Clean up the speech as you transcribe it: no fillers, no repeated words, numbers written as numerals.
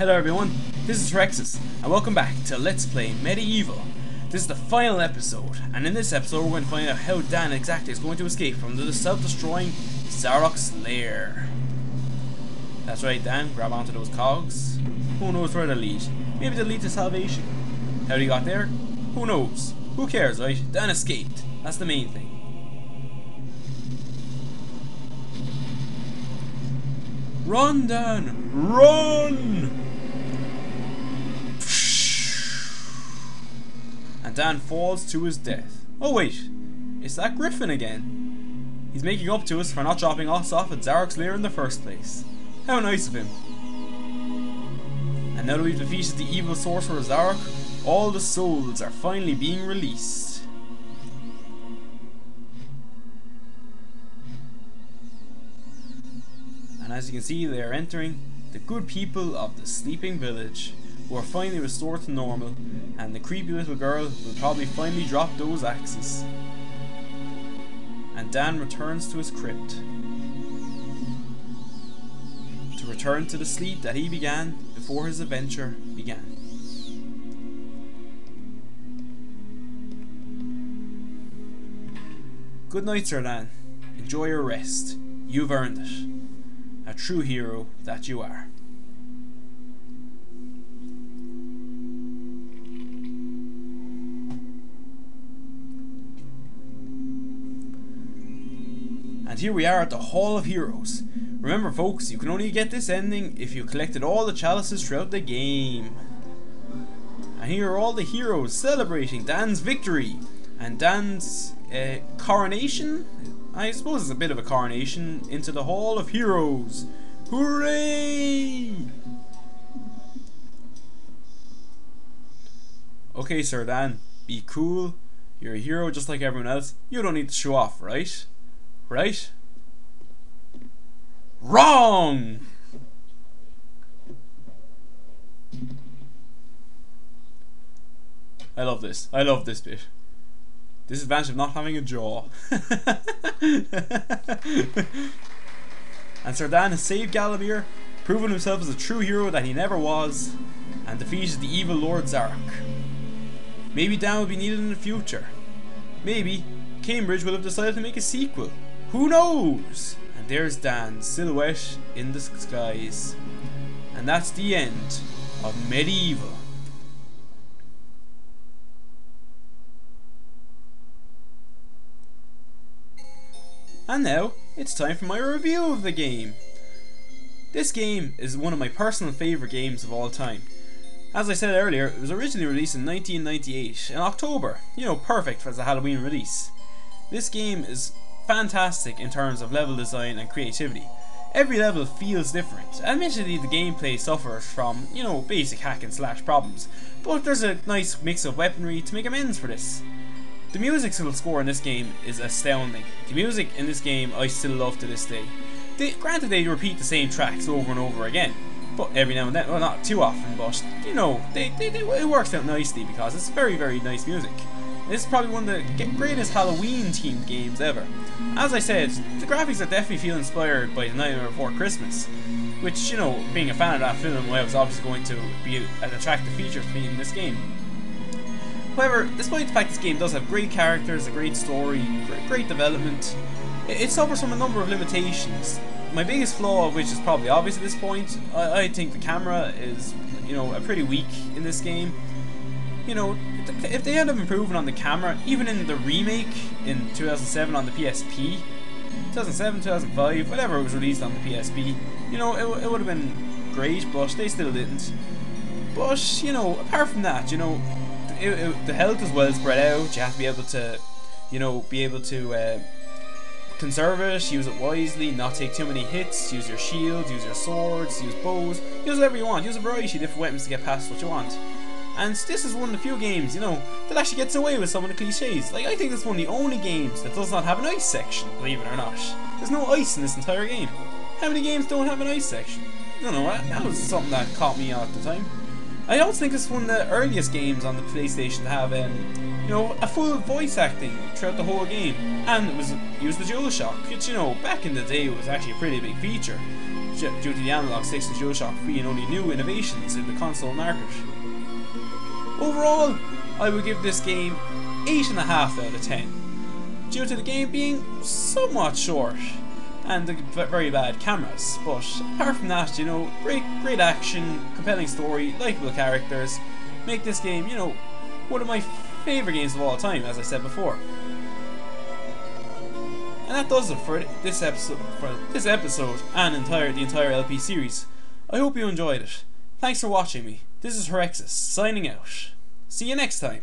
Hello everyone, this is Herexus, and welcome back to Let's Play Medieval. This is the final episode, and in this episode we're going to find out how Dan exactly is going to escape from the self-destroying Zarok's lair. That's right, Dan, grab onto those cogs. Who knows where they'll lead? Maybe they'll lead to salvation. How he got there? Who knows? Who cares, right? Dan escaped. That's the main thing. Run, Dan! Run! And Dan falls to his death. Oh wait, it's that Griffin again. He's making up to us for not dropping us off at Zarok's lair in the first place. How nice of him. And now that we've defeated the evil sorcerer Zarok, all the souls are finally being released. And as you can see, they are entering the good people of the sleeping village, who are finally restored to normal, and the creepy little girl will probably finally drop those axes. And Dan returns to his crypt, to return to the sleep that he began before his adventure began. Good night, Sir Dan. Enjoy your rest. You've earned it. A true hero that you are. And here we are at the Hall of Heroes. Remember folks, you can only get this ending if you collected all the chalices throughout the game. And here are all the heroes celebrating Dan's victory and Dan's coronation. I suppose it's a bit of a coronation into the Hall of Heroes. Hooray! Okay, Sir Dan, be cool. You're a hero just like everyone else. You don't need to show off, right? Right? Wrong! I love this. I love this bit. Disadvantage of not having a jaw. And Sir Dan has saved Galamir, proven himself as a true hero that he never was, and defeated the evil Lord Zarok. Maybe Dan will be needed in the future. Maybe Cambridge will have decided to make a sequel. Who knows? And there's Dan's silhouette in the skies. And that's the end of Medieval. And now, it's time for my review of the game. This game is one of my personal favourite games of all time. As I said earlier, it was originally released in 1998, in October. You know, perfect as a Halloween release. This game is fantastic in terms of level design and creativity. Every level feels different. Admittedly, the gameplay suffers from, you know, basic hack and slash problems, but there's a nice mix of weaponry to make amends for this. The musical score in this game is astounding. The music in this game I still love to this day. Granted, they repeat the same tracks over and over again, but every now and then, well, not too often, but you know, it works out nicely because it's very, very nice music. This is probably one of the greatest Halloween themed games ever. As I said, the graphics are definitely feel inspired by The Nightmare Before Christmas, which, you know, being a fan of that film, I was obviously going to be an attractive feature for me in this game. However, despite the fact this game does have great characters, a great story, great development, it suffers from a number of limitations. My biggest flaw, which is probably obvious at this point, I think the camera is, you know, pretty weak in this game. You know, if they end up improving on the camera, even in the remake in 2007 on the PSP, 2007, 2005, whatever it was released on the PSP, you know, it would have been great, but they still didn't. But, you know, apart from that, you know, the health is well spread out. You have to be able to, you know, conserve it, use it wisely, not take too many hits, use your shields, use your swords, use bows, use whatever you want, use a variety of different weapons to get past what you want. And this is one of the few games, you know, that actually gets away with some of the cliches. Like, I think this is one of the only games that does not have an ice section, believe it or not. There's no ice in this entire game. How many games don't have an ice section? I don't know, that was something that caught me out at the time. I also think it's one of the earliest games on the PlayStation to have, you know, a full voice acting throughout the whole game, and it used the DualShock, which, you know, back in the day was actually a pretty big feature. due to the analog sticks and DualShock being only new innovations in the console market. Overall, I would give this game 8.5 out of 10, due to the game being somewhat short and the very bad cameras, but apart from that, you know, great action, compelling story, likeable characters, make this game, you know, one of my favourite games of all time, as I said before. And that does it for this episode and the entire LP series. I hope you enjoyed it. Thanks for watching me. This is Herexus, signing out. See you next time.